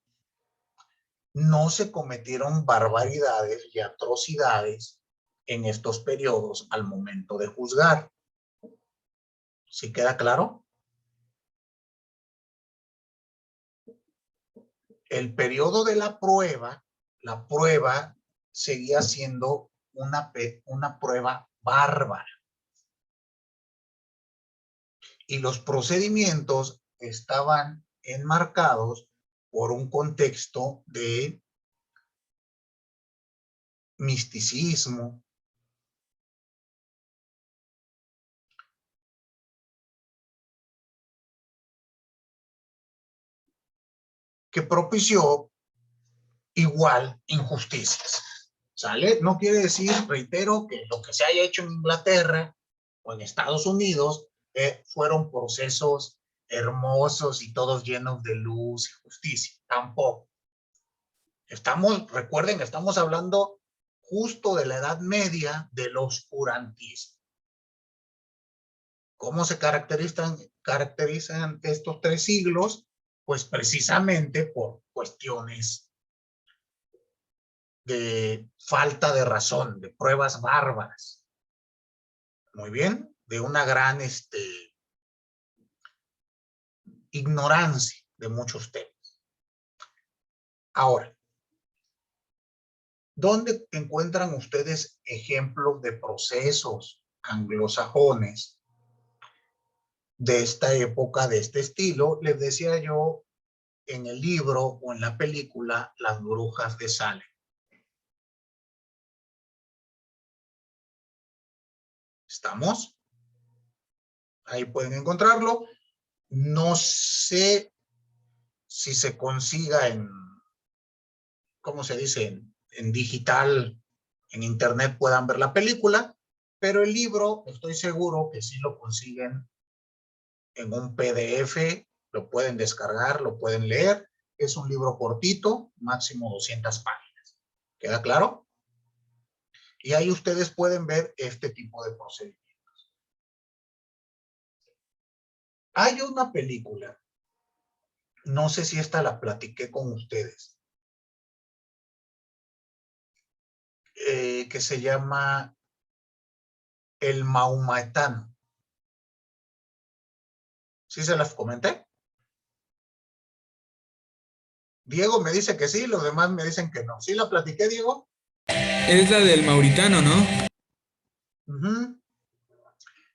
no se cometieron barbaridades y atrocidades en estos periodos al momento de juzgar. ¿Sí queda claro? El periodo de la prueba seguía siendo una prueba bárbara. Y los procedimientos estaban enmarcados por un contexto de misticismo, que propició igual injusticias. ¿Sale? No quiere decir, reitero, que lo que se haya hecho en Inglaterra o en Estados Unidos fueron procesos hermosos y todos llenos de luz y justicia. Tampoco. Recuerden, estamos hablando justo de la Edad Media, del oscurantismo. ¿Cómo se caracterizan estos 3 siglos? Pues precisamente por cuestiones de falta de razón, de pruebas bárbaras. Muy bien, de una gran ignorancia de muchos temas. Ahora, ¿dónde encuentran ustedes ejemplos de procesos anglosajones de esta época, de este estilo? Les decía yo, en el libro o en la película Las Brujas de Salem. ¿Estamos? Ahí pueden encontrarlo. No sé si se consiga en, ¿cómo se dice? En digital, en internet puedan ver la película, pero el libro estoy seguro que sí lo consiguen en un PDF, lo pueden descargar, lo pueden leer. Es un libro cortito, máximo 200 páginas. ¿Queda claro? Y ahí ustedes pueden ver este tipo de procedimientos. Hay una película, no sé si esta la platiqué con ustedes, que se llama El Mahometano. ¿Sí se las comenté? Diego me dice que sí, los demás me dicen que no. ¿Sí la platiqué, Diego? Es la del Mauritano, ¿no?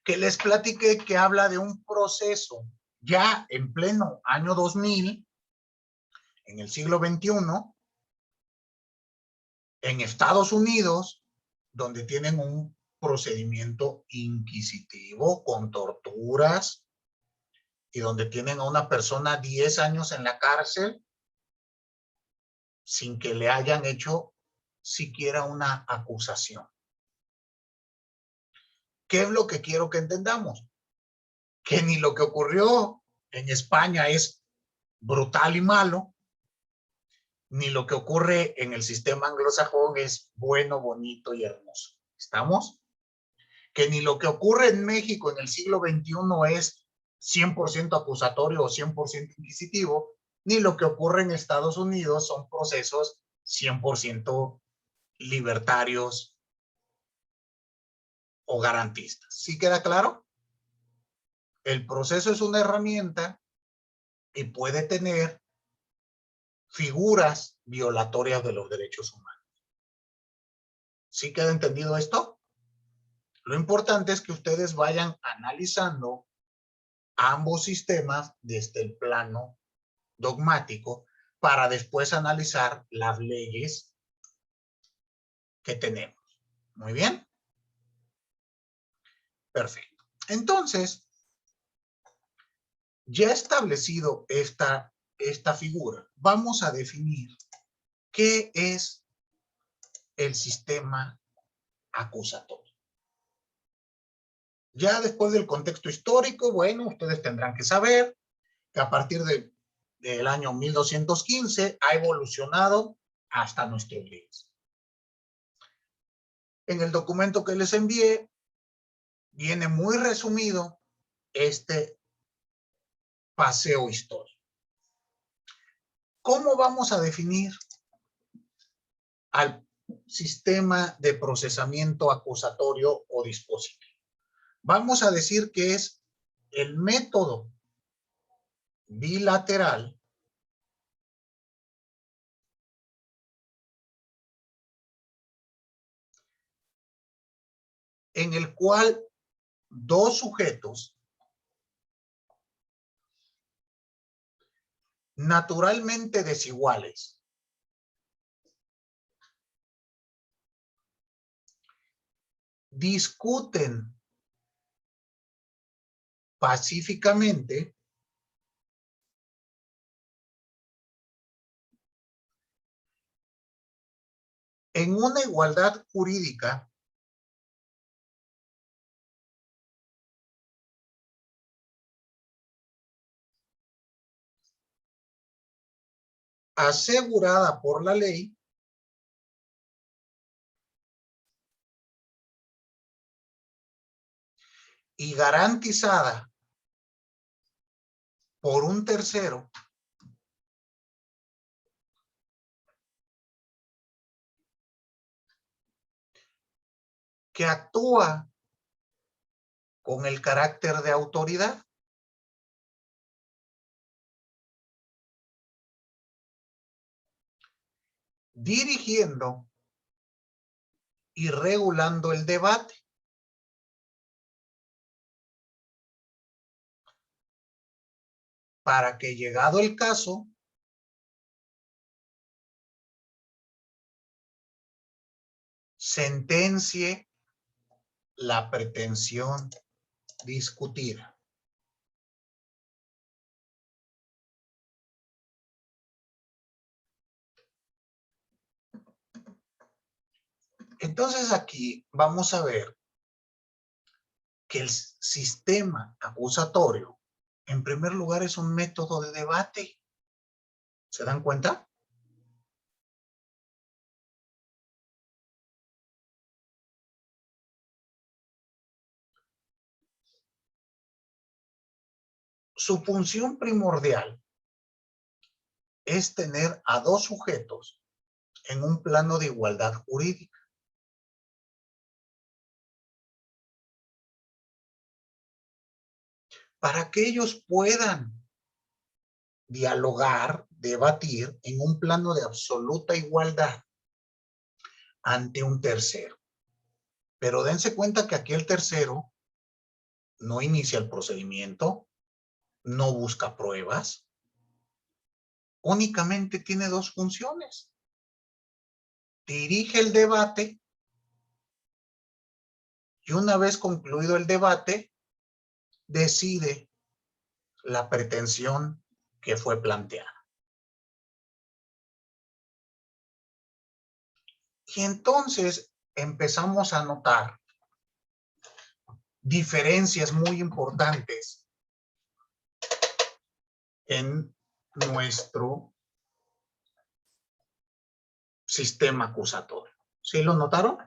Que les platiqué que habla de un proceso ya en pleno año 2000, en el siglo XXI, en Estados Unidos, donde tienen un procedimiento inquisitivo con torturas y donde tienen a una persona 10 años en la cárcel sin que le hayan hecho siquiera una acusación. ¿Qué es lo que quiero que entendamos? Que ni lo que ocurrió en España es brutal y malo, ni lo que ocurre en el sistema anglosajón es bueno, bonito y hermoso. ¿Estamos? Que ni lo que ocurre en México en el siglo XXI es 100% acusatorio o 100% inquisitivo, ni lo que ocurre en Estados Unidos son procesos 100% libertarios o garantistas. ¿Sí queda claro? El proceso es una herramienta y puede tener figuras violatorias de los derechos humanos. ¿Sí queda entendido esto? Lo importante es que ustedes vayan analizando ambos sistemas desde el plano dogmático para después analizar las leyes que tenemos. Muy bien. Perfecto. Entonces, ya establecido esta figura, vamos a definir qué es el sistema acusatorio. Ya después del contexto histórico, bueno, ustedes tendrán que saber que a partir del año 1215 ha evolucionado hasta nuestros días. En el documento que les envié, viene muy resumido este paseo histórico. ¿Cómo vamos a definir al sistema de procesamiento acusatorio o dispositivo? Vamos a decir que es el método bilateral en el cual dos sujetos naturalmente desiguales discuten pacíficamente en una igualdad jurídica asegurada por la ley y garantizada por un tercero que actúa con el carácter de autoridad. Dirigiendo y regulando el debate. Para que, llegado el caso, sentencie la pretensión discutida. Entonces aquí vamos a ver que el sistema acusatorio, en primer lugar, es un método de debate. ¿Se dan cuenta? Su función primordial es tener a dos sujetos en un plano de igualdad jurídica. Para que ellos puedan dialogar, debatir en un plano de absoluta igualdad ante un tercero. Pero dense cuenta que aquí el tercero no inicia el procedimiento, no busca pruebas, únicamente tiene dos funciones. Dirige el debate y una vez concluido el debate, decide la pretensión que fue planteada. Y entonces empezamos a notar diferencias muy importantes en nuestro sistema acusatorio. ¿Sí lo notaron?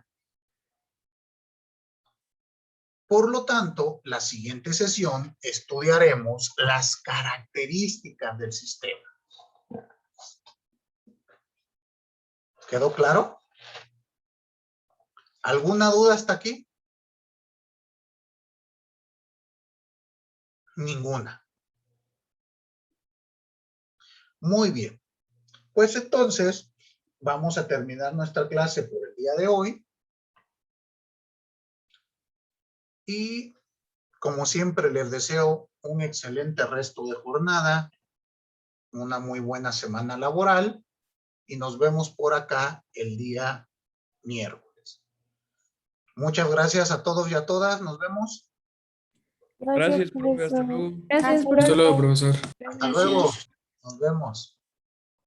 Por lo tanto, la siguiente sesión estudiaremos las características del sistema. ¿Quedó claro? ¿Alguna duda hasta aquí? Ninguna. Muy bien. Pues entonces vamos a terminar nuestra clase por el día de hoy. Y como siempre les deseo un excelente resto de jornada, una muy buena semana laboral y nos vemos por acá el día miércoles. Muchas gracias a todos y a todas. Nos vemos. Gracias, profe. Hasta luego. Gracias, Hasta luego, profesor. Hasta luego. Nos vemos.